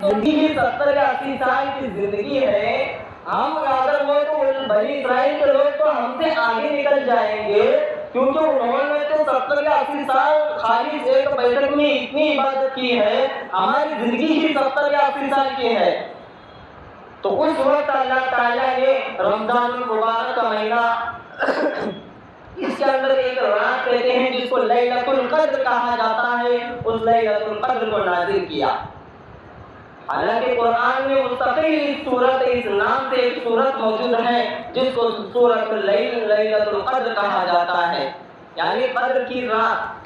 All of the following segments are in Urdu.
زندگی 70 یا 80 سال کی زندگی ہے، ہم اگر وہ تو بنی اسرائیل کے لوگ تو ہم سے آگے نکل جائیں گے، کیونکہ انہوں نے تو 70 یا 80 سال خالی ایک بیٹھک میں اتنی عبادت کی ہے، ہماری زندگی ہی 70 یا 80 سال کی ہے۔ تو اس وقت اللہ تعالیٰ نے رمضان المبارک کا مہینہ اس کے اندر ایک رات کہتے ہیں جس کو لیلۃ القدر کہا جاتا ہے، اس لیلۃ القدر کو نازل کیا۔ حالانکہ قرآن میں مستقل اس سورت اس نام سے ایک سورت موجود ہے جس کو سورۃ اللیل لیلۃ القدر کہا جاتا ہے، یعنی قدر کی رات۔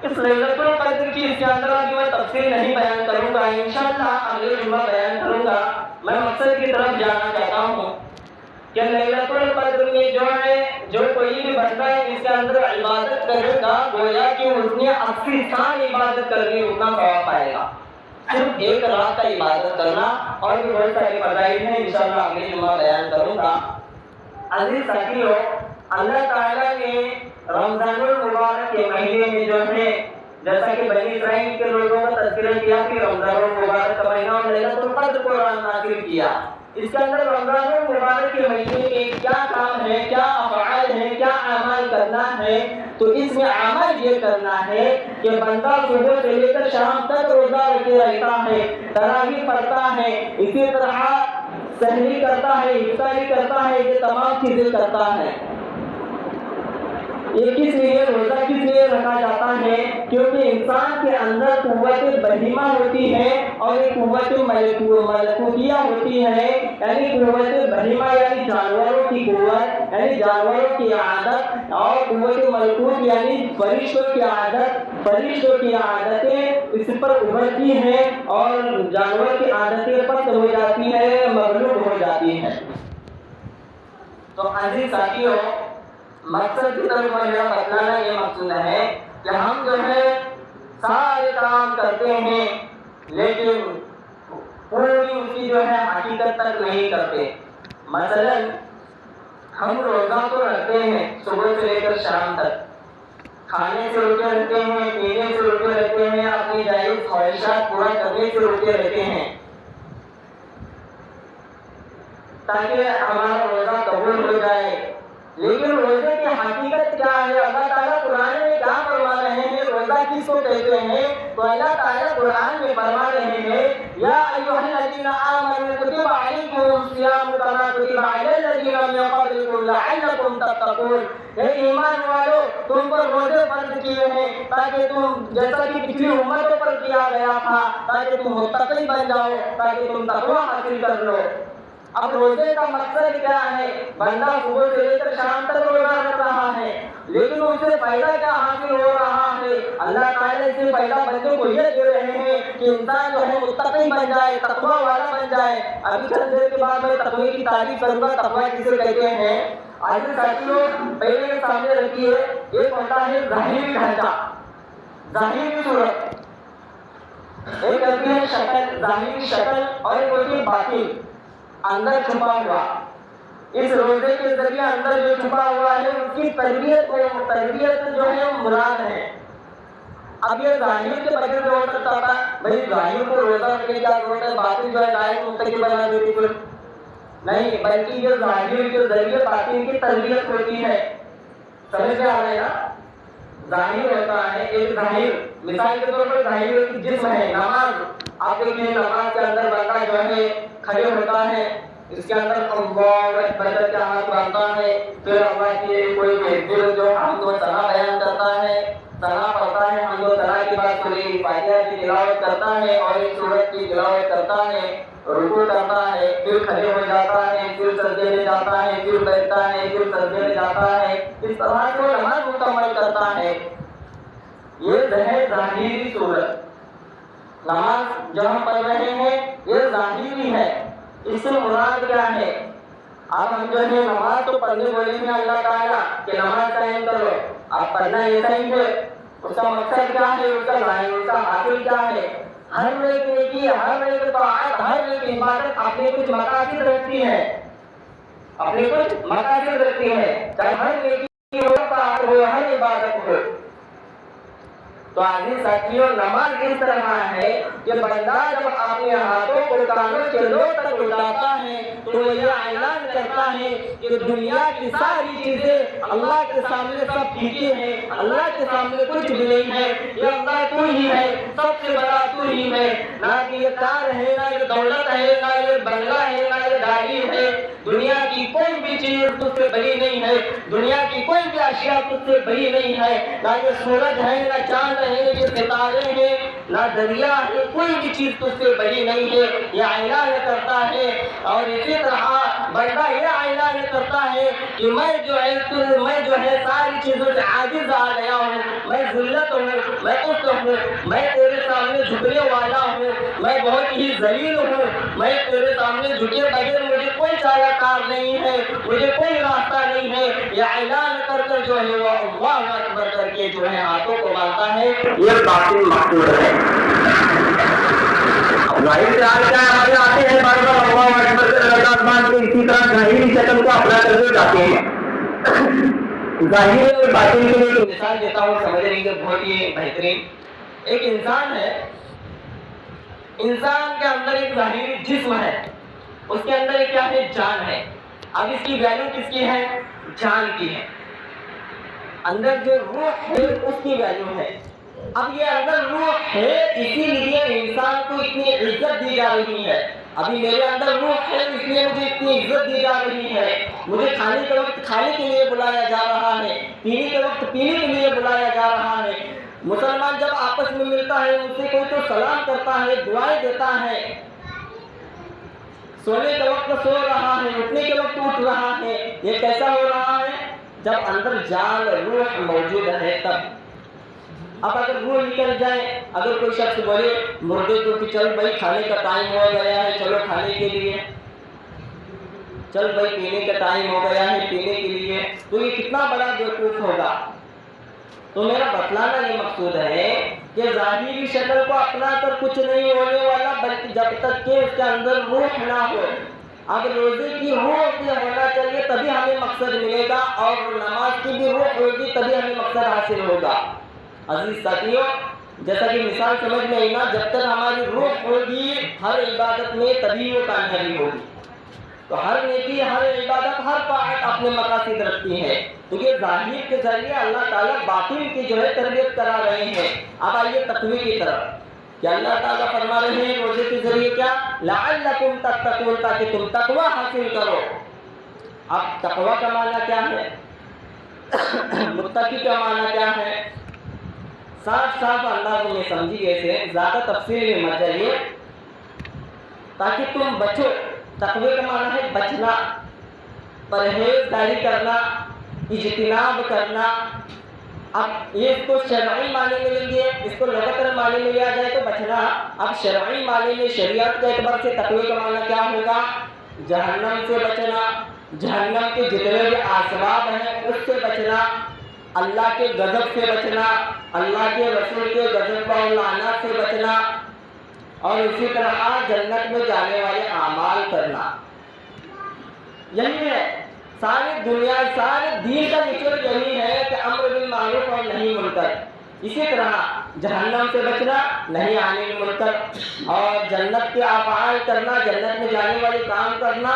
اس لیلۃ القدر کی اس کے اندر ابھی میں تفصیل نہیں بیان کروں گا، انشاءاللہ اگلے جمعہ بیان کروں گا۔ میں مقصد کی طرف جانا چاہتا ہوں کہ لیلۃ القدر میں جو کوئی بھی بندہ اس کے اندر عبادت کرے گا، گویا کہ اس نے 80 سال عبادت کرنے اتنا ثواب پائے گا۔ صرف ایک رات کا عبادت کرنا، اور بھی بہت ساری فضائل ہیں، انشاءاللہ اگلے جمعہ بیان کروں گا۔ عزیز ساتھیو، اللہ تعالیٰ نے رمضان المبارک کے مہینے میں جو ہے، جیسا کہ بنی اسرائیل کے لوگوں کا تذکرہ کیا کہ رمضان المبارک کا مہینہ اور لیلۃ القدر کو نازل کیا، اس کے اندر رمضان المبارک کے مہینے میں کیا کام ہے، کیا افعال ہیں، کیا اعمال کرنا ہے؟ تو اس میں عمل یہ کرنا ہے کہ بندہ صبح سے لے کر شام تک روزہ رکھے رہتا ہے، تراویح پڑھتا ہے، اسی طرح سحری کرتا ہے، افطاری کرتا ہے، یہ تمام چیزیں کرتا ہے۔ یہ کس لیے روزہ کس لیے رکھا جاتا ہے؟ کیونکہ انسان کے اندر قوت بہیمہ ہوتی ہے اور ایک قوت ملکوتیہ ہوتی ہے، یعنی قوت بہیمہ یعنی جانوروں کی قوت، یعنی جانوروں کی عادت، اور قوت ملکوت یعنی فرشتوں کی عادت، فرشتوں کی عادتیں اس پر ابھرتی ہیں اور جانور کی عادتیں پست ہو جاتی ہیں، مغلوب ہو جاتی ہیں۔ تو عزیز ساتھیو، مقصد کی طرف میرا بتلانا یہ مقصود ہے کہ ہم جو ہے سارے کام کرتے ہیں لیکن پوری اس کی جو ہے حقیقت تک نہیں کرتے۔ مثلا ہم روزہ تو رکھتے ہیں صبح سے لے کر شام تک، کھانے سے روکے رہتے ہیں، پینے سے روکے رہتے ہیں، اپنی جائز خواہشات پورا کرنے سے روکے رہتے ہیں تاکہ ہمارا روزہ قبول ہو جائے۔ لیکن روزے کی حقیقت کیا ہے؟ اللہ تعالیٰ قرآن میں کیا فرما رہے ہیں؟ روزہ کس کو کہتے ہیں؟ تو اللہ تعالیٰ قرآن میں فرما رہے ہیں، یا ایھا الذین آمنوا کتب علیکم الصیام کما کتب علی الذین من قبلکم لعلکم تتقون۔ اے ایمان والو، تم پر روزے فرض کیے ہیں تاکہ تم، جیسا کہ پچھلی امتوں پر کیا گیا تھا، تاکہ تم متقی بن جاؤ، تاکہ تم تقویٰ حاصل کر لو۔ اب روزے کا مقصد کیا ہے؟ بندہ صبح سے لے کر شام تک روزہ رکھ رہا ہے، لیکن اس سے فائدہ کیا حاصل ہو رہا ہے؟ اللہ تعالیٰ اس سے فائدہ بندوں کو یہ دے رہے ہیں کہ انسان جو ہے متقی بن جائے، تقویٰ والا بن جائے۔ ابھی چند دیر کے بعد میں تقوی کی تعریف کروں گا، تقویٰ کسے کہتے ہیں۔ عزیز ساتھیو، پہلے سامنے رکھیے، ایک ہوتا ہے ظاہری ڈھانچہ، ظاہری صورت، ایک ہوتی ہے شکل، ظاہری شکل، اور ایک ہوتی ہے باطن، اندر چھپا ہوا۔ اس روزے کے ذریعے اندر جو چھپا ہوا ہے اس کی تربیت جو ہے مراد ہے۔ اب یہ ظاہر کے بغیر جو ہو سکتا تھا، بھائی ظاہر کو روزہ رکھنے کی کیا ضرورت ہے، باطن جو ہے دائیں مستقل بنا دیتی کچھ نہیں، بلکہ یہ ظاہر کے ذریعے باطن کی تربیت ہوتی ہے۔ سمجھ میں آ رہا ہے نا؟ ظاہر ہوتا ہے ایک ظاہر، مثال کے طور پر ظاہر ایک جسم ہے، نماز۔ آپ دیکھیں نماز کے اندر بندہ جو ہے کھڑے ہوتا ہے، اس کے اندر اللہ اکبر کا ہاتھ باندھتا ہے، پھر اللہ کی کوئی تکبیر جو حمد و ثنا بیان کرتا ہے، ثنا پڑھتا ہے، حمد و ثنا کے بعد سورہ فاتحہ کی تلاوت کرتا ہے اور ایک سورت کی تلاوت کرتا ہے، رکوع کرتا ہے، پھر کھڑے ہو جاتا ہے، پھر سجدے میں جاتا ہے، پھر بیٹھتا ہے، پھر سجدے میں جاتا ہے، اس طرح سے نماز مکمل کرتا ہے۔ یہ ہے ظاہری صورت۔ نماز جو ہم پڑھ رہے ہیں یہ ظاہری ہے، اس سے مراد کیا ہے؟ اب ہم جو ہے نماز تو پڑھنے بولے ہیں اللہ تعالیٰ کہ نماز قائم کرو، آپ پڑھنا ایسا ہی ہے، اس کا مقصد کیا ہے، اس کا ظاہر، اس کا حاصل کیا ہے؟ ہر ایک نیکی، ہر ایک طاعت، ہر ایک عبادت اپنے کچھ مقاصد رکھتی ہے، اپنے کچھ مقاصد رکھتی ہے، چاہے ہر نیکی ہو، طاعت ہو، ہر عبادت ہو۔ اب یہ ظاہری صورت، ظاہری صورت تو عزیز ساتھیوں نماز اس طرح ہے کہ بندہ جب اپنے ہاتھوں کو کانوں کے لوگ تک اٹھاتا ہے تو یہ اعلان کرتا ہے کہ دنیا کی ساری چیزیں اللہ کے سامنے سب پھیکے ہیں، اللہ کے سامنے کچھ بھی نہیں ہے، یہ اللہ تو ہی ہے، سب سے بڑا تو ہی ہے، نہ کہ یہ کار ہے، نہ یہ دولت ہے، نہ یہ بنگلہ ہے، نہ یہ گاڑی ہے، دنیا کی کوئی بھی چیز تجھ سے بڑی نہیں ہے، دنیا کی کوئی بھی اشیاء تجھ سے بڑی نہیں ہے، نہ یہ سورج ہے، نہ چاند ہے، یہ ستارے ہیں، نہ دریا ہے، کوئی بھی چیز تجھ سے بڑی نہیں ہے، یہ اعلان کرتا ہے۔ اور اسی طرح بندہ یہ اعلان کرتا ہے کہ میں جو ہے ساری چیزوں سے عاجز آ گیا ہوں، میں ذلت ہوں، میں کفر ہوں، میں تیرے سامنے جھکنے والا ہوں، میں بہت ہی ذلیل ہوں، میں تیرے سامنے جھکے بغیر مجھے کوئی چارہ کار نہیں ہے، مجھے کوئی راستہ نہیں ہے، یہ اعلان کر کر جو ہے وہ اللہ اکبر کر کے جو ہے ہاتھوں کو باندھتا ہے، یہ باطن مقصود ہے۔ ظاہر سے آج کیا ہمارے آتے ہیں بار بار اللہ اکبر سے لگات مان کے اسی طرح ظاہری شکل کو اپنا کرتے جاتے ہیں۔ ظاہری اور باطن کے لیے ایک مثال دیتا ہوں، سمجھنے کے بہت ہی بہترین۔ ایک انسان ہے، انسان کے اندر ایک ظاہری جسم ہے، اس کے اندر ایک کیا ہے؟ جان ہے۔ اب اس کی ویلیو کس کی ہے؟ جان کی ہے۔ اندر جو روح ہے اس کی ویلیو ہے۔ اب یہ اندر روح ہے، اسی لیے انسان کو اتنی عزت دی جا رہی ہے۔ ابھی میرے اندر روح ہے اس لیے مجھے اتنی عزت دی جا رہی ہے، مجھے کھانے کے وقت کھانے کے لیے بلایا جا رہا ہے، پینے کے وقت پینے کے لیے بلایا جا رہا ہے۔ مسلمان جب آپس میں ملتا ہے اس سے کوئی تو سلام کرتا ہے، دعائیں دیتا ہے، سونے کے وقت سو رہا ہے، اٹھنے کے وقت اٹھ رہا ہے۔ یہ کیسا ہو رہا ہے؟ جب اندر جان روح موجود ہے تب۔ اب اگر روح نکل جائے، اگر کوئی شخص بولے مردے کو کہ چل بھائی کھانے کا ٹائم ہو گیا ہے، چلو کھانے کے لیے، چل بھائی پینے کا ٹائم ہو گیا ہے پینے کے لیے، تو یہ کتنا بڑا بیوقوف ہوگا۔ تو میرا بتلانا یہ مقصود ہے کہ ظاہری شکل کو اپنا کر کچھ نہیں ہونے والا، بلکہ جب تک کہ اس کے اندر روح نہ ہو۔ اگر روزے کی روح بھی ہونا چاہیے تبھی ہمیں مقصد ملے گا، اور نماز کی بھی روح ہوگی تبھی ہمیں مقصد حاصل ہوگا۔ عزیز ساتھیوں، جیسا کہ مثال سمجھ میں آئی نا، جب تک ہماری روح ہوگی ہر عبادت میں تبھی وہ کامیابی ہوگی۔ تو ہر نیکی، ہر عبادت، ہر طاعت اپنے مقاصد رکھتی ہے۔ تو یہ ظاہر کے ذریعے اللہ تعالیٰ باطن کی جو ہے تربیت کرا رہے ہیں۔ اب آئیے تقوی کی طرف، کہ اللہ تعالیٰ فرما رہے ہیں روزے کے ذریعے کیا؟ لعلکم تتقون، تاکہ تم تقوی حاصل کرو۔ اب تقوی کا معنی کیا ہے؟ متقی کا معنی کیا ہے؟ صاف انداز میں سمجھیے، اسے زیادہ تفصیل میں مت جائیے تاکہ تم بچو۔ تقوی کا معنی ہے بچنا، پرہیزگاری کرنا، اجتناب کرنا۔ اب یہ اس کو شرعی معنی میں لیں گے، اس کو لغتاً معنی میں لیا جائے تو بچنا۔ اب شرعی معنی میں شریعت کے اعتبار سے تقوی کا معنی کیا ہوگا؟ جہنم سے بچنا، جہنم کے جتنے بھی اسباب ہیں اس سے بچنا، اللہ کے غضب سے بچنا، اللہ کے رسول کے غضب اور لعنت سے بچنا، اور اسی طرح جنت میں جانے والے اعمال کرنا۔ یہی ہے ساری دنیا، سارے دین کا نچوڑ یہی ہے کہ امر بالمعروف اور نہی منکر۔ اسی طرح جہنم سے بچنا، نہیں عن المنکر، اور جنت کے افعال کرنا، جنت میں جانے والے کام کرنا،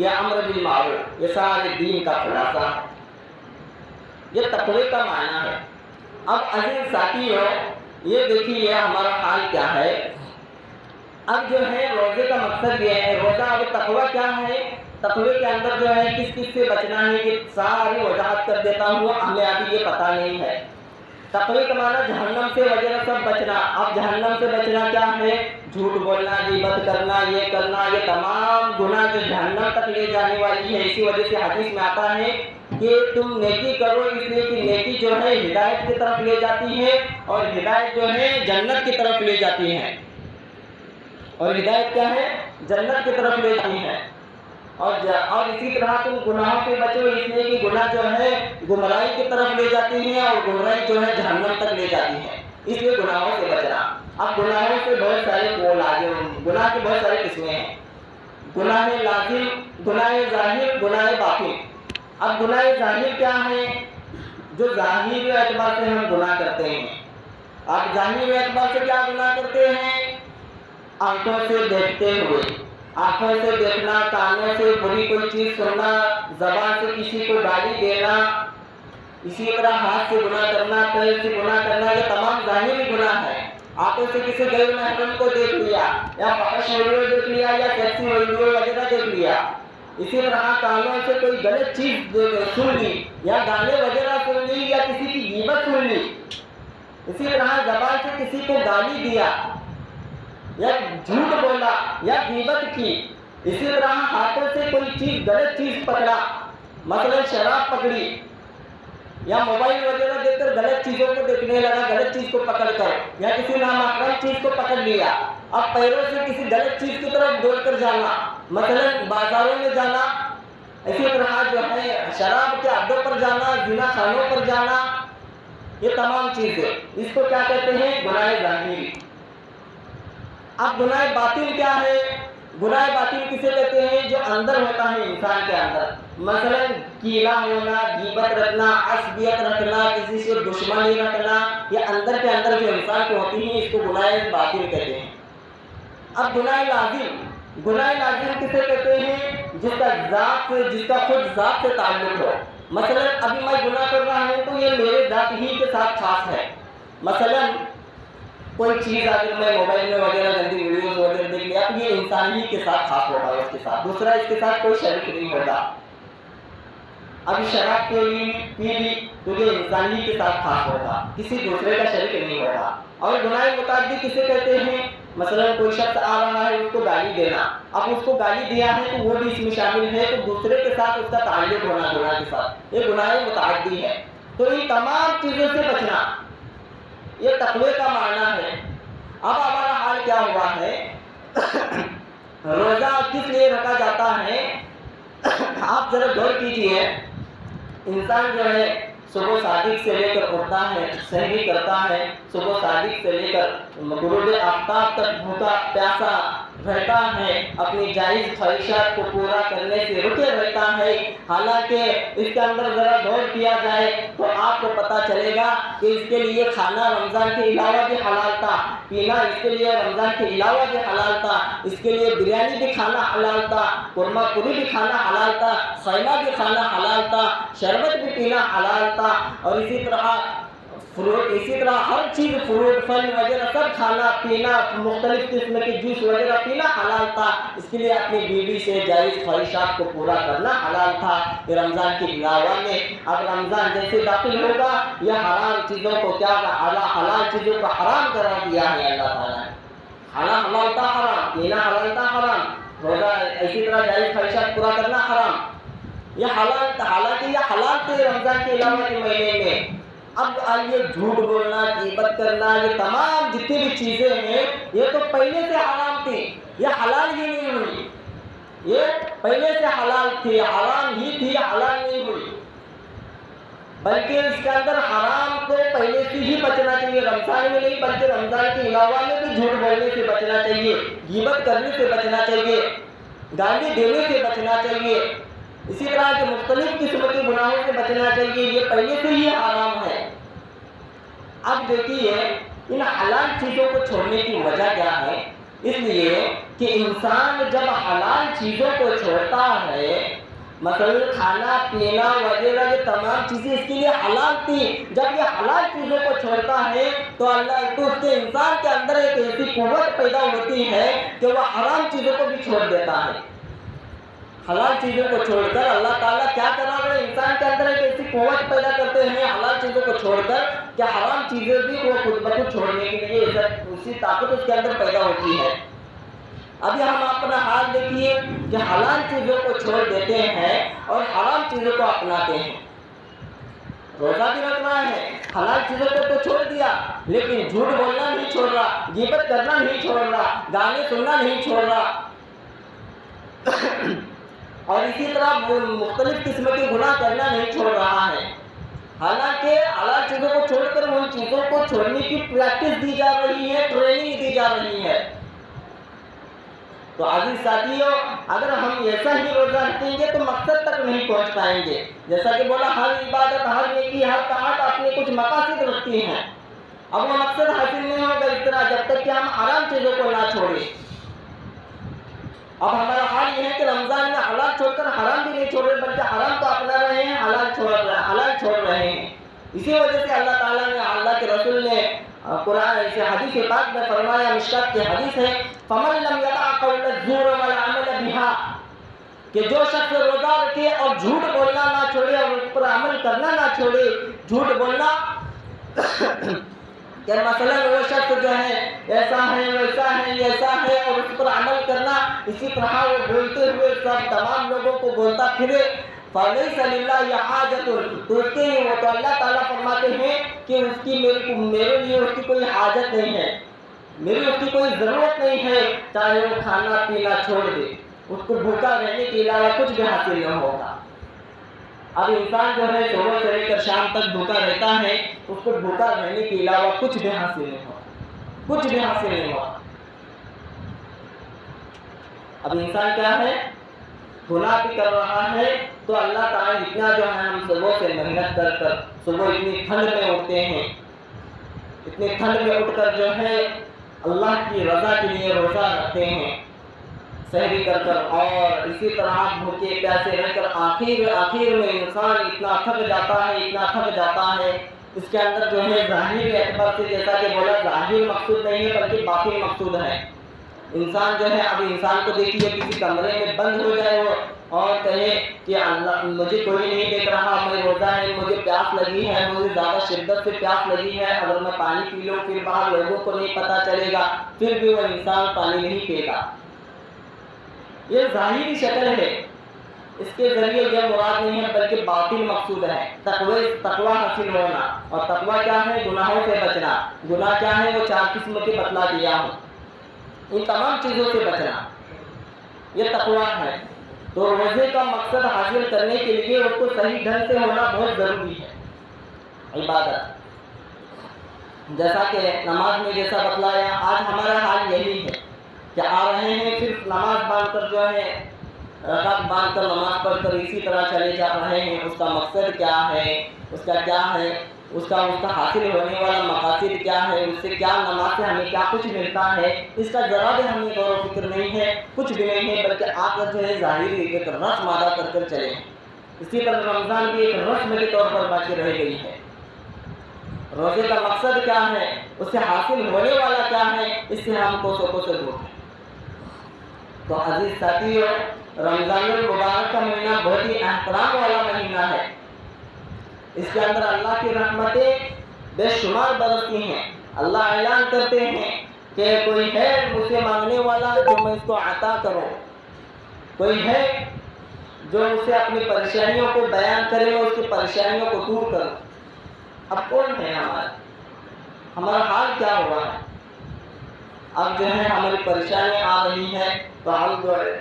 یہ امر بالمعروف، یہ سارے دین کا خلاصہ ہے۔ یہ تقوی کا معنی ہے۔ اب عزیز ساتھیوں، یہ دیکھیے ہمارا حال کیا ہے۔ اب جو ہے روزے کا مقصد یہ ہے، روزہ اب تقوی کیا ہے؟ تقوی کے اندر جو ہے کس سے بچنا ہے یہ ساری وضاحت کر دیتا ہوں، ہمیں ابھی یہ پتہ نہیں ہے۔ تقوی کا معنی جہنم سے وغیرہ سب بچنا۔ اب جہنم سے بچنا کیا ہے؟ جھوٹ بولنا، غیبت کرنا، یہ کرنا، یہ تمام گناہ جو جہنم تک لے جانے والی ہے۔ اسی وجہ سے حدیث میں آتا ہے کہ تم نیکی کرو، اس لیے کہ نیکی جو ہے ہدایت کی طرف لے جاتی ہے، اور ہدایت جو ہے جنت کی طرف لے جاتی ہے۔ اور ہدایت کیا ہے؟ جنت کی طرف لے جاتی ہے۔ اور اسی طرح تم گناہوں سے بچو، اس لیے کہ گناہ جو ہے گمراہی کی طرف لے جاتی ہے، اور گمراہی جو ہے جہنم تک لے جاتی ہے، اس لیے گناہوں سے بچنا۔ اب گناہوں سے بہت سارے گناہ کی بہت ساری قسمیں ہیں۔ گناہ لازم، گناہ ظاہر، گناہ باطن۔ اب گناہ ظاہر کیا ہے؟ جو ظاہری اعتبار سے ہم گناہ کرتے ہیں، آپ ظاہری اعتبار سے کیا گناہ کرتے ہیں؟ آنکھوں سے دیکھتے ہوئے، آنکھوں سے دیکھنا، کانوں سے بری کوئی چیز سننا، زبان سے کسی کو گالی دینا، اسی طرح ہاتھ سے گناہ کرنا، پیر سے گناہ کرنا، یہ تمام ظاہری گناہ ہے۔ آنکھوں سے کسی غیر محرم کو دیکھ لیا، یا فحش ویڈیو دیکھ لیا، یا سیکسی ویڈیو وغیرہ دیکھ لیا۔ اسی طرح کانوں سے کوئی غلط چیز سن لی، یا گانے وغیرہ سن لی، یا کسی کی غیبت سن لی۔ اسی طرح زبان سے کسی کو گالی دیا، یا جھوٹ بولا، یا غیبت کی۔ اسی طرح ہاتھوں سے کوئی چیز غلط چیز پکڑا، مثلا شراب پکڑی، یا موبائل وغیرہ دیکھ کر غلط چیزوں کو دیکھنے لگا، غلط چیز کو پکڑ کر، یا کسی نامحرم چیز کو پکڑ لیا۔ اب پیروں سے کسی غلط چیز کی طرف دوڑ کر جانا، مثلا بازاروں میں جانا، اسی طرح جو ہے شراب کے اڈوں پر جانا، زنا خانوں پر جانا، یہ تمام چیزیں اس کو کیا کہتے ہیں؟ گناہ ظاہری۔ اب گناہ باطن کیا ہے؟ گناہ باطن کسے کہتے ہیں؟ جو اندر ہوتا ہے انسان کے اندر، مثلا کینہ ہونا، غیبت رکھنا، عصبیت رکھنا، کسی سے دشمنی رکھنا، یہ اندر کے اندر جو انسان کو ہوتی ہیں، اس کو گناہ باطن کہتے ہیں۔ اب گناہ لازم، گناہ لازم کسے کہتے ہیں؟ جس کا ذات سے، جس کا خود ذات سے تعلق ہو۔ مثلا ابھی میں گناہ کر رہا ہوں تو یہ میرے ذات ہی کے ساتھ خاص ہے۔ مثلا کوئی چیز اگر میں موبائل میں وغیرہ گندی ویڈیوز وغیرہ دیکھ لیا تو یہ انسان ہی کے ساتھ خاص ہوگا، اس کے ساتھ دوسرا اس کے ساتھ کوئی شریک نہیں ہوگا۔ اب شراب پی لی تو یہ انسان ہی کے ساتھ خاص ہوگا، کسی دوسرے کا شریک نہیں ہوگا۔ اور گناہ متعدی کسے کہتے ہیں؟ مثلا کوئی شخص آ رہا ہے، اس کو گالی دینا، اب اس کو گالی دیا ہے تو وہ بھی اس میں شامل ہے، تو دوسرے کے ساتھ اس کا تعلق ہونا گناہ کے ساتھ، یہ گناہ متعدی ہے۔ تو ان تمام چیزوں سے بچنا یہ تقوی کا معنی ہے۔ اب ہمارا حال کیا ہوا ہے؟ روزہ کس لیے رکھا جاتا ہے؟ آپ ذرا غور کیجیے، انسان جو ہے صبح صادق سے لے کر اٹھتا ہے، سحری کرتا ہے، صبح صادق سے لے کر غروب آفتاب تک بھوکا پیاسا رہتا ہے، اپنی جائز خواہشات کو پورا کرنے سے رکے رہتا ہے۔ حالانکہ اس کے اندر ذرا غور کیا جائے تو آپ کو پتہ چلے گا کہ اس کے لیے کھانا رمضان کے علاوہ بھی حلال تھا، پینا اس کے لیے رمضان کے علاوہ بھی حلال تھا، اس کے لیے بریانی بھی کھانا حلال تھا، قورمہ پوری بھی کھانا حلال تھا، خیمہ بھی کھانا حلال تھا، شربت بھی پینا حلال تھا، اور اسی طرح فروٹ، اسی طرح ہر چیز، فروٹ پھل وغیرہ سب کھانا پینا، مختلف قسم کے جوس وغیرہ پینا حلال تھا۔ اس کے لیے اپنی بیوی سے جائز خواہشات کو پورا کرنا حلال تھا یہ رمضان کے علاوہ میں۔ اب رمضان جیسے داخل ہوگا یہ حرام چیزوں کو کیا حلال چیزوں کو حرام کرا دیا ہے اللہ تعالیٰ نے۔ کھانا حلال تھا حرام، پینا حلال تھا حرام، روزہ اسی طرح جائز خواہشات پورا کرنا حرام، یہ حلال تھا، حالانکہ یہ حلال تھے رمضان کے علاوہ کے مہینے میں۔ اب یہ جھوٹ بولنا، غیبت کرنا، یہ تمام جتنی بھی چیزیں ہیں یہ تو پہلے سے حرام تھی، یہ حلال ہی نہیں ہوئی، یہ پہلے سے حلال تھی، حرام ہی تھی، حلال نہیں ہوئی، بلکہ اس کے اندر حرام کو پہلے سے ہی بچنا چاہیے، رمضان میں نہیں بلکہ رمضان کے علاوہ میں بھی جھوٹ بولنے سے بچنا چاہیے، غیبت کرنے سے بچنا چاہیے، گالی دینے سے بچنا چاہیے، اسی طرح کے مختلف قسم کے گناہوں سے بچنا چاہیے، یہ پہلے سے ہی حرام ہے۔ اب دیکھیے ان حلال چیزوں کو چھوڑنے کی وجہ کیا ہے؟ اس لیے کہ انسان جب حلال چیزوں کو چھوڑتا ہے، مثلا کھانا پینا وغیرہ یہ تمام چیزیں اس کے لیے حلال تھی، جب یہ حلال چیزوں کو چھوڑتا ہے تو اللہ تو اس کے انسان کے اندر ایک ایسی قوت پیدا ہوتی ہے کہ وہ حرام چیزوں کو بھی چھوڑ دیتا ہے۔ حلال چیزوں کو چھوڑ کر اللہ تعالیٰ کیا کرا رہے ہیں؟ انسان کے اندر ایک ایسی قوت پیدا کرتے ہیں حلال چیزوں کو چھوڑ کر کہ حرام چیزیں بھی وہ خود بخود چھوڑنے کے لیے اسی طاقت اس کے اندر پیدا ہوتی ہے۔ ابھی ہم اپنا حال دیکھیے کہ حلال چیزوں کو چھوڑ دیتے ہیں اور حرام چیزوں کو اپناتے ہیں۔ روزہ بھی رکھنا ہے، حلال چیزوں کو تو چھوڑ دیا، لیکن جھوٹ بولنا نہیں چھوڑ رہا، غیبت کرنا نہیں چھوڑ رہا، گانے سننا نہیں چھوڑ رہا، اور اسی طرح مختلف قسم کے گناہ کرنا نہیں چھوڑ رہا ہے۔ حالانکہ حلال چیزوں کو چھوڑ کر ان چیزوں کو چھوڑنے کی پریکٹس دی جا رہی ہے، ٹریننگ دی جا رہی ہے۔ تو عزیز ساتھیوں، اگر ہم ایسا ہی روزہ رکھیں گے تو مقصد تک نہیں پہنچ پائیں گے۔ جیسا کہ بولا ہر عبادت، ہر نیکی، ہر طاعت اپنے کچھ مقاصد رکھتی ہیں۔ اب وہ مقصد حاصل نہیں ہوگا اس طرح جب تک کہ ہم حرام چیزوں کو نہ چھوڑیں۔ اب ہمارا حال یہ ہے کہ رمضان میں حلال چھوڑ کر حرام بھی نہیں چھوڑ رہے، بلکہ حرام تو اپنا رہے ہیں، حلال چھوڑ رہے ہیں۔ اسی وجہ سے اللہ تعالیٰ نے، اللہ کے رسول نے قرآن سے حدیث پاک میں فرمایا، مشکات کی حدیث ہے، فَمَن لَّمْ يَدَعْ قَوْلَ الزُّورِ وَالْعَمَلَ بِهَا، کہ جو شخص روزہ رکھے اور جھوٹ بولنا نہ چھوڑے اور اس پر عمل کرنا نہ چھوڑے۔ جھوٹ بولنا کہ مثلا وہ شخص جو ہے ایسا ہے ویسا ہے ایسا ہے اور اس پر عمل کرنا، اسی طرح وہ بولتے ہوئے سب تمام لوگوں کو بولتا پھرے، فَلَيْسَ لِلَّهِ حَاجَةٌ، تو اس کے وہ تو اللہ تعالیٰ فرماتے ہیں کہ اس کی میرے لیے اس کی کوئی حاجت نہیں ہے، میری اس کی کوئی ضرورت نہیں ہے، چاہے وہ کھانا پینا چھوڑ دے، اس کو بھوکا رہنے کے علاوہ کچھ بھی حاصل نہ ہوگا۔ اب انسان جو ہے صبح سے لے کر شام تک بھوکا رہتا ہے، اس کو بھوکا رہنے کے علاوہ کچھ بھی حاصل نہیں ہوگا، کچھ بھی حاصل نہیں ہوگا۔ اب انسان کیا ہے، گناہ بھی کر رہا ہے، تو اللہ تعالیٰ اتنا جو ہے ہم صبح سے محنت کر کر صبح اتنی ٹھنڈ میں اٹھتے ہیں، اتنی ٹھنڈ میں اٹھ کر جو ہے اللہ کی رضا کے لیے روزہ رکھتے ہیں سحری کر کر، اور اسی طرح بھوکے پیاسے رہ کر آخر میں انسان اتنا تھک جاتا ہے، اس کے اندر جو ہے ظاہری اعتبار سے جیسا کہ بولا ظاہر مقصود نہیں ہے بلکہ باطن مقصود ہے۔ انسان جو ہے، اب انسان کو دیکھیے کسی کمرے میں بند ہو جائے وہ اور کہے کہ اللہ مجھے کوئی نہیں دیکھ رہا، میں روزہ ہے، مجھے پیاس لگی ہے، مجھے زیادہ شدت سے پیاس لگی ہے، اگر میں پانی پی لوں پھر باہر لوگوں کو نہیں پتہ چلے گا، پھر بھی وہ انسان پانی نہیں پیے گا۔ یہ ظاہری شکل ہے، اس کے ذریعے یہ مراد نہیں ہے بلکہ باطن مقصود ہے، تقویٰ حاصل ہونا۔ اور تقویٰ کیا ہے؟ گناہوں سے بچنا۔ گناہ کیا ہے؟ وہ 4 قسم کے بتلا دیا ہوں، ان تمام چیزوں سے بچنا، یہ تقویٰ ہے۔ تو روزے کا مقصد حاصل کرنے کے لیے اس کو صحیح ڈھنگ سے ہونا بہت ضروری ہے۔ عبادت جیسا کہ نماز میں جیسا بتلایا، آج ہمارا حال یہی ہے کہ آ رہے ہیں صرف نماز باندھ کر جو ہے رکعت باندھ کر نماز پڑھ کر اسی طرح چلے جا رہے ہیں۔ اس کا مقصد کیا ہے، اس کا حاصل ہونے والا مقاصد کیا ہے، اس سے کیا نماز سے ہمیں کیا کچھ ملتا ہے، اس کا ذرا بھی ہمیں غور و فکر نہیں ہے، کچھ بھی نہیں ہے، بلکہ آ کر جو ہے ظاہری ایک رسم ادا کر کر چلے ہیں۔ اسی طرح رمضان بھی ایک رسم کے طور پر باقی رہ گئی ہے۔ روزے کا مقصد کیا ہے، اس سے حاصل ہونے والا کیا ہے، اس سے ہم کو دور ہیں۔ تو عزیز ساتھیو، رمضان المبارک کا مہینہ بہت ہی احترام والا مہینہ ہے، اس کے اندر اللہ کی رحمتیں بے شمار برستی ہیں۔ اللہ اعلان کرتے ہیں کہ کوئی ہے مجھ سے مانگنے والا جو میں اس کو عطا کروں، کوئی ہے جو مجھ سے اپنی پریشانیوں کو بیان کرے اور اس کی پریشانیوں کو دور کروں۔ اب کون ہے ہمارا حال کیا ہوا ہے؟ اب جو ہے ہماری پریشانی آ رہی ہے تو ہم جو ہے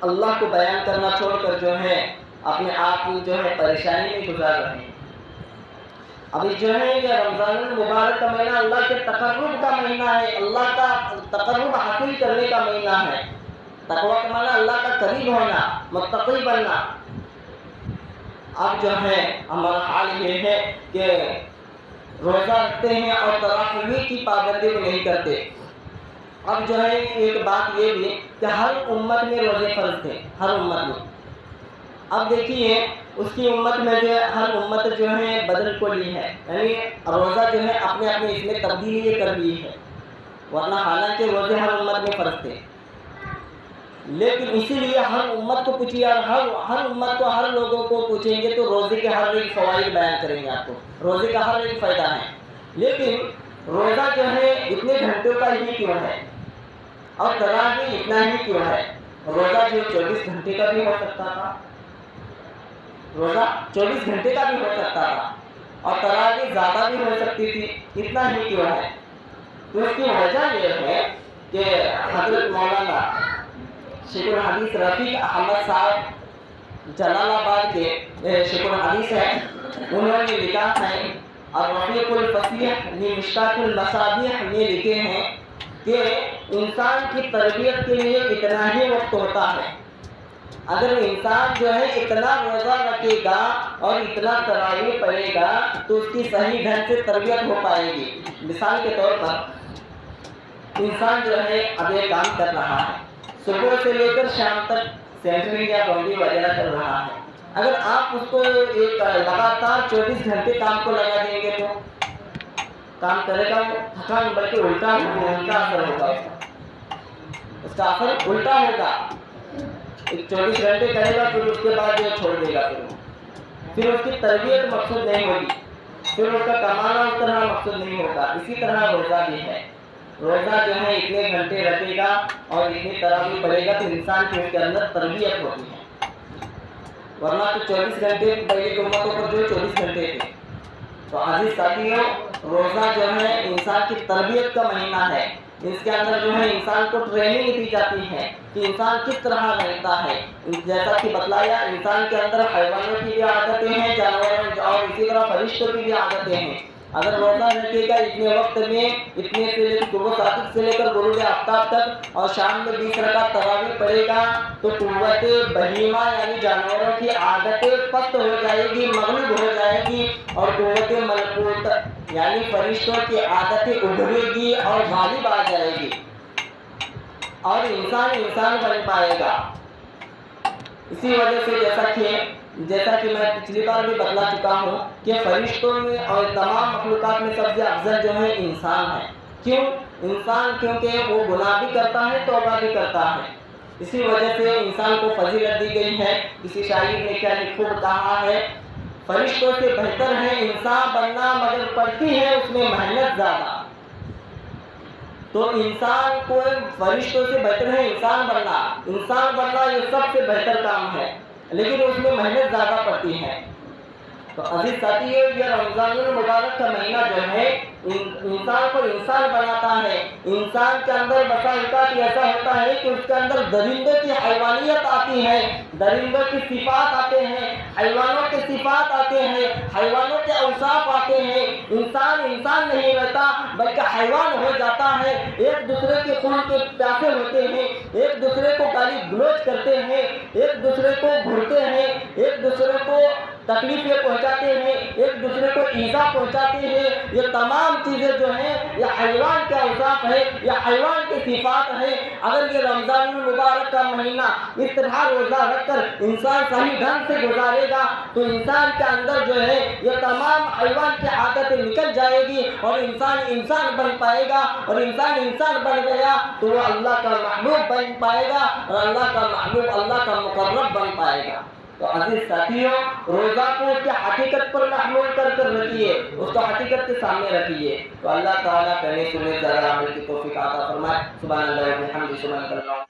اللہ کو بیان کرنا چھوڑ کر جو ہے اپنے آپ کو جو ہے پریشانی میں گزار رہے ہیں۔ ابھی جو ہے یہ رمضان المبارک کا مہینہ اللہ کے تقرب کا مہینہ ہے، اللہ کا تقرب حاصل کرنے کا مہینہ ہے۔ تقویٰ کا معنی اللہ کا قریب ہونا، متقی بننا۔ اب جو ہے ہمارا حال یہ ہے کہ روزہ رکھتے ہیں اور تراویح کی پابندی کو نہیں کرتے۔ اب جو ہے ایک بات یہ بھی کہ ہر امت میں روزے فرض تھے، ہر امت میں۔ اب دیکھیے اس کی امت میں جو ہے ہر امت جو ہے بدل کو لی ہے، یعنی روزہ جو ہے اپنے اس میں تبدیلی کر لی ہے، ورنہ حالانکہ روزے ہر امت میں فرض تھے۔ لیکن اسی لیے ہر امت کو پوچھیے اور ہر امت کو ہر لوگوں کو پوچھیں گے تو روزے کے ہر ایک فوائد بیان کریں گے آپ کو، روزے کا ہر ایک فائدہ ہے۔ لیکن روزہ جو ہے اتنے گھنٹوں کا ہی کیوں ہے اور تراویح اتنا ہی کیوں ہے؟ روزہ جو 24 گھنٹے کا بھی ہو سکتا تھا، روزہ 24 گھنٹے کا بھی ہو سکتا تھا اور تراویح زیادہ بھی ہو سکتی تھی، اتنا ہی کیوں ہے؟ تو اس کی وجہ یہ ہے کہ حضرت مولانا شیخ الحدیث رفیق احمد صاحب جلال آباد کے شیخ الحدیث ہیں، انہوں نے لکھا ہے اور رفیق الفصیح مشکات المصابیح میں لکھے ہیں کہ انسان کی تربیت کے لیے اتنا ہی وقت ہوتا ہے۔ اگر انسان جو ہے اتنا روزہ رکھے گا اور اتنا تراویح پڑھے گا تو اس کی صحیح ڈھنگ سے تربیت ہو پائے گی۔ مثال کے طور پر انسان جو ہے اب ایک کام کر رہا ہے، صبح سے لے کر شام تک سینٹرنگ یا باؤنڈری وغیرہ کر رہا ہے، اگر آپ اس کو ایک لگاتار 24 گھنٹے کام کو لگا دیں گے تو کام کرے گا وہ تھکان بلکہ الٹا اثر ہوگا، اس کا اثر الٹا ہوگا۔ 24 گھنٹے کرے گا پھر اس کے بعد یہ چھوڑ دے گا، پھر اس کی تربیت مقصود نہیں ہوگی، پھر اس کا کمانا اس طرح مقصود نہیں ہوگا۔ اسی طرح روزہ بھی ہے، روزہ جو ہے اتنے گھنٹے رکھے گا اور اتنی تراویح پڑھے گا تو انسان کی اس کے اندر تربیت ہوتی ہے، ورنہ تو 24 گھنٹے پہلے کی امتوں پر جو 24 گھنٹے تھے۔ تو عزیز ساتھیوں، روزہ جو ہے انسان کی تربیت کا مہینہ ہے، اس کے اندر جو ہے انسان کو ٹریننگ دی جاتی ہے کہ انسان کس طرح رہتا ہے۔ جیسا کہ بتلایا، انسان کے اندر حیوانوں کی بھی عادتیں ہیں، جانوروں اور اسی طرح فرشتوں کی بھی عادتیں ہیں۔ اگر روزہ رکھے گا اتنے وقت میں، اتنے سے صبح 7 سے لے کر غروب آفتاب تک اور شام میں 20 رکعت تراویح پڑھے گا تو قوت بہیمہ یعنی جانوروں کی عادتیں پست ہو جائے گی، مغلوب ہو جائے گی، اور قوت ملکوت یعنی فرشتوں کی عادتیں ابھرے گی اور غالب آ جائے گی، اور انسان بن پائے گا۔ اسی وجہ سے جیسا کہ میں پچھلی بار بھی بتلا چکا ہوں کہ فرشتوں میں اور تمام مخلوقات میں سب سے افضل جو ہے انسان ہے۔ کیوں انسان؟ کیونکہ وہ گناہ بھی کرتا ہے، توبہ بھی کرتا ہے، اسی وجہ سے انسان کو فضیلت دی گئی ہے۔ کسی شاعر نے کیا خوب کہا ہے، فرشتوں سے بہتر ہے انسان بننا مگر پڑتی ہے اس میں محنت زیادہ۔ تو انسان کو فرشتوں سے بہتر ہے انسان بننا یہ سب سے بہتر کام ہے، لیکن اس میں محنت زیادہ پڑتی ہے۔ تو عزیز ساتھیوں، یہ رمضان المبارک کا مہینہ جو ہے انسان کو انسان بناتا ہے۔ انسان کے اندر بسا اوقات ایسا ہوتا ہے کہ اس کے اندر درندوں کی حیوانیت آتی ہے، درندوں کی صفات آتے ہیں، حیوانوں کے صفات آتے ہیں، حیوانوں کے اوصاف آتے ہیں۔ انسان نہیں رہتا بلکہ حیوان ہو جاتا ہے، ایک دوسرے کے خون کے پیاسے ہوتے ہیں، ایک دوسرے کو گالی گلوچ کرتے ہیں، ایک دوسرے کو گھرتے ہیں، ایک دوسرے کو تکلیفیں پہنچاتے ہیں، ایک دوسرے کو ایذا پہنچاتے ہیں۔ یہ تمام چیزیں جو ہیں یہ حیوان کے اوصاف ہے، یہ حیوان کی صفات ہے۔ اگر یہ رمضان المبارک کا مہینہ اس طرح روزہ رکھ کر انسان صحیح ڈھنگ سے گزارے گا تو انسان کے اندر جو ہے یہ تمام حیوان کی عادتیں نکل جائے گی اور انسان بن پائے گا، اور انسان بن گیا تو وہ اللہ کا محبوب بن پائے گا، اور اللہ کا محبوب اللہ کا مقرب بن پائے گا۔ تو عزیز ساتھیوں، روزہ کو اس کی حقیقت پر محمول کر رکھیے، اس کو حقیقت کے سامنے رکھیے، تو اللہ تعالیٰ کہنے سنے ذرا عمل کی توفیق عطا فرمائے۔ سبحان اللہ و بحمدہ، سبحان اللہ۔